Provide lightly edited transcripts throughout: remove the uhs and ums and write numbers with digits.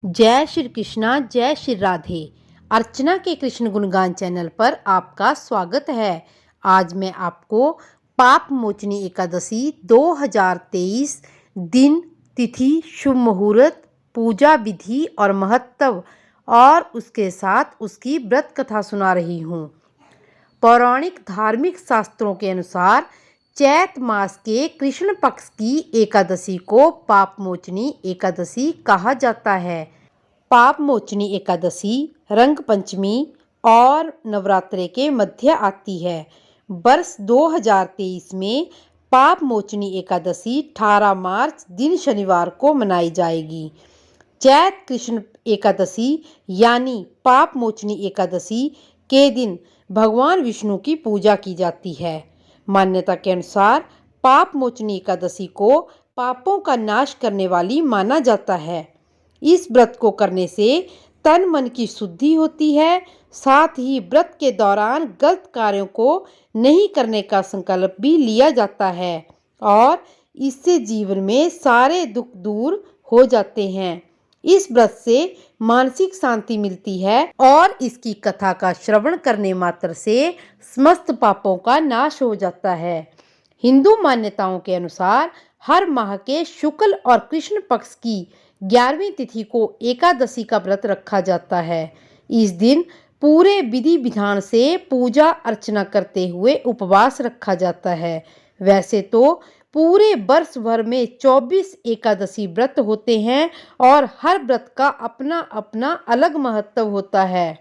जय श्री कृष्णा, जय श्री राधे। अर्चना के कृष्ण गुणगान चैनल पर आपका स्वागत है। आज मैं आपको पाप मोचनी एकादशी 2023 दिन, तिथि, शुभ मुहूर्त, पूजा विधि और महत्व और उसके साथ उसकी व्रत कथा सुना रही हूँ। पौराणिक धार्मिक शास्त्रों के अनुसार चैत मास के कृष्ण पक्ष की एकादशी को पाप मोचनी एकादशी कहा जाता है। पाप मोचनी एकादशी रंग पंचमी और नवरात्रे के मध्य आती है। वर्ष 2023 में पाप मोचनी एकादशी 18 मार्च दिन शनिवार को मनाई जाएगी। चैत कृष्ण एकादशी यानी पाप मोचनी एकादशी के दिन भगवान विष्णु की पूजा की जाती है। मान्यता के अनुसार पाप मोचनी एकादशी को पापों का नाश करने वाली माना जाता है। इस व्रत को करने से तन मन की शुद्धि होती है। साथ ही व्रत के दौरान गलत कार्यों को नहीं करने का संकल्प भी लिया जाता है और इससे जीवन में सारे दुख दूर हो जाते हैं। इस व्रत से मानसिक शांति मिलती है और इसकी कथा का श्रवण करने मात्र से समस्त पापों का नाश हो जाता है। हिंदू मान्यताओं के अनुसार हर माह के शुक्ल और कृष्ण पक्ष की 11वीं तिथि को एकादशी का व्रत रखा जाता है। इस दिन पूरे विधि विधान से पूजा अर्चना करते हुए उपवास रखा जाता है। वैसे तो पूरे वर्ष भर में 24 एकादशी व्रत होते हैं और हर व्रत का अपना अपना अलग महत्व होता है।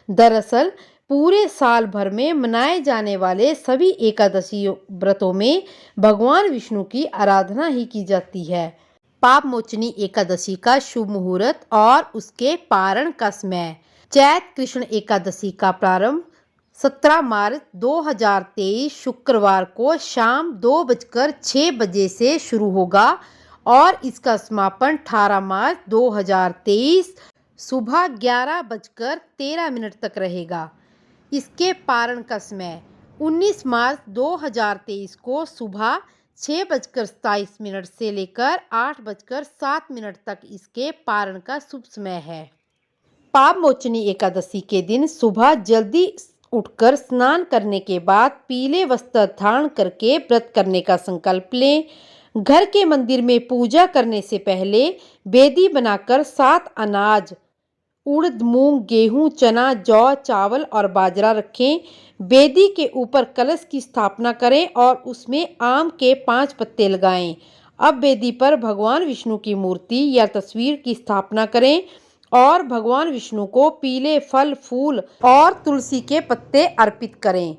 दरअसल पूरे साल भर में मनाए जाने वाले सभी एकादशी व्रतों में भगवान विष्णु की आराधना ही की जाती है। पाप मोचनी एकादशी का शुभ मुहूर्त और उसके पारण का समय। चैत कृष्ण एकादशी का प्रारंभ 17 मार्च 2023 शुक्रवार को शाम 2:06 बजे से शुरू होगा और इसका समापन 18 मार्च 2023 सुबह 11:13 तक रहेगा। इसके पारण का समय 19 मार्च 2023 को सुबह 6:27 से लेकर 8:07 तक इसके पारण का शुभ समय है। पाप मोचनी एकादशी के दिन सुबह जल्दी उठकर स्नान करने के बाद पीले वस्त्र धारण करके व्रत करने का संकल्प लें। घर के मंदिर में पूजा करने से पहले वेदी बनाकर 7 अनाज उड़द, मूंग, गेहूं, चना, जौ, चावल और बाजरा रखें। वेदी के ऊपर कलश की स्थापना करें और उसमें आम के 5 पत्ते लगाएं। अब वेदी पर भगवान विष्णु की मूर्ति या तस्वीर की स्थापना करें और भगवान विष्णु को पीले फल, फूल और तुलसी के पत्ते अर्पित करें।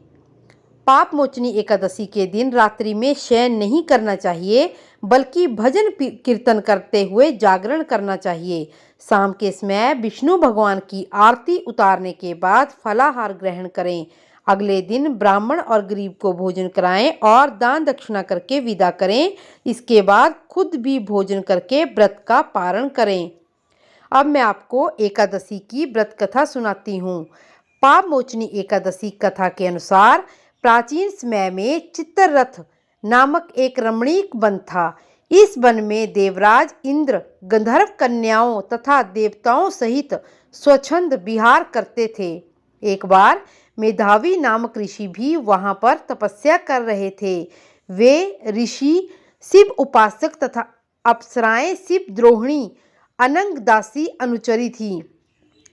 पाप मोचनी एकादशी के दिन रात्रि में शयन नहीं करना चाहिए, बल्कि भजन कीर्तन करते हुए जागरण करना चाहिए। शाम के समय विष्णु भगवान की आरती उतारने के बाद फलाहार ग्रहण करें। अगले दिन ब्राह्मण और गरीब को भोजन कराएं और दान दक्षिणा करके विदा करें। इसके बाद खुद भी भोजन करके व्रत का पारण करें। अब मैं आपको एकादशी की व्रत कथा सुनाती हूँ। पाप मोचनी एकादशी कथा के अनुसार प्राचीन समय में चित्ररथ नामक एक रमणीक वन था। इस वन में देवराज इंद्र गंधर्व कन्याओं तथा देवताओं सहित स्वच्छंद विहार करते थे। एक बार मेधावी नामक ऋषि भी वहां पर तपस्या कर रहे थे। वे ऋषि शिव उपासक तथा अप्सराएं शिव द्रोहिणी अनंग दासी अनुचरी थी।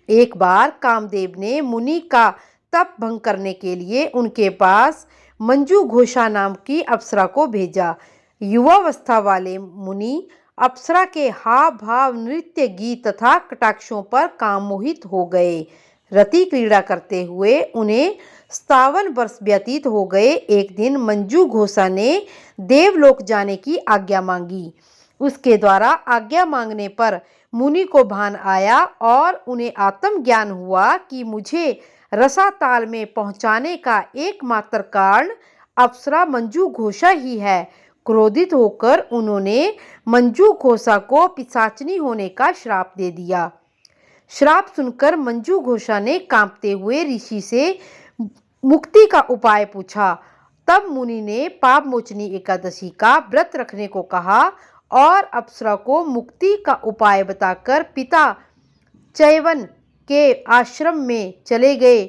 एक बार कामदेव ने मुनि का तप भंग करने के लिए उनके पास मंजू घोषा नाम की अप्सरा को भेजा। युवावस्था वाले मुनि अप्सरा के हाव भाव, नृत्य, गीत तथा कटाक्षों पर कामोहित हो गए। रति क्रीड़ा करते हुए उन्हें 57 वर्ष व्यतीत हो गए। एक दिन मंजू घोषा ने देवलोक जाने की आज्ञा मांगी। उसके द्वारा आज्ञा मांगने पर मुनि को भान आया और उन्हें आत्मज्ञान हुआ कि मुझे रसाताल में पहुंचाने का एकमात्र कारण अप्सरा मंजू घोषा ही है। क्रोधित होकर उन्होंने मंजू घोषा को पिशाचनी होने का श्राप दे दिया। श्राप सुनकर मंजू घोषा ने कांपते हुए ऋषि से मुक्ति का उपाय पूछा। तब मुनि ने पाप मोचनी एकादशी का व्रत रखने को कहा और अप्सरा को मुक्ति का उपाय बताकर पिता चयवन के आश्रम में चले गए।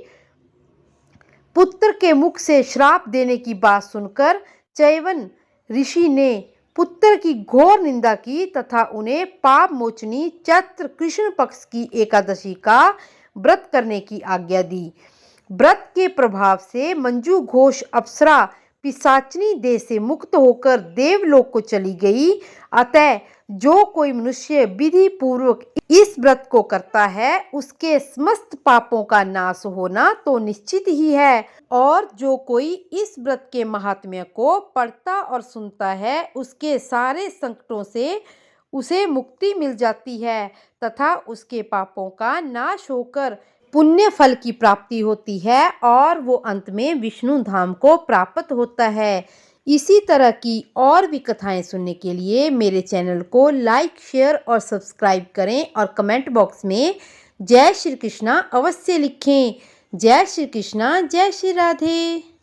पुत्र के मुख से श्राप देने की बात सुनकर चयवन ऋषि ने पुत्र की घोर निंदा की तथा उन्हें पाप मोचनी चैत्र कृष्ण पक्ष की एकादशी का व्रत करने की आज्ञा दी। व्रत के प्रभाव से मंजू घोष अप्सरा पिशाचनी देह से मुक्त होकर देवलोक को चली गई। अतः जो कोई मनुष्य विधि पूर्वक इस व्रत को करता है उसके समस्त पापों का नाश होना तो निश्चित ही है, और जो कोई इस व्रत के महात्म्य को पढ़ता और सुनता है उसके सारे संकटों से उसे मुक्ति मिल जाती है तथा उसके पापों का नाश होकर पुण्य फल की प्राप्ति होती है और वो अंत में विष्णु धाम को प्राप्त होता है। इसी तरह की और भी कथाएं सुनने के लिए मेरे चैनल को लाइक, शेयर और सब्सक्राइब करें और कमेंट बॉक्स में जय श्री कृष्णा अवश्य लिखें। जय श्री कृष्णा, जय श्री राधे।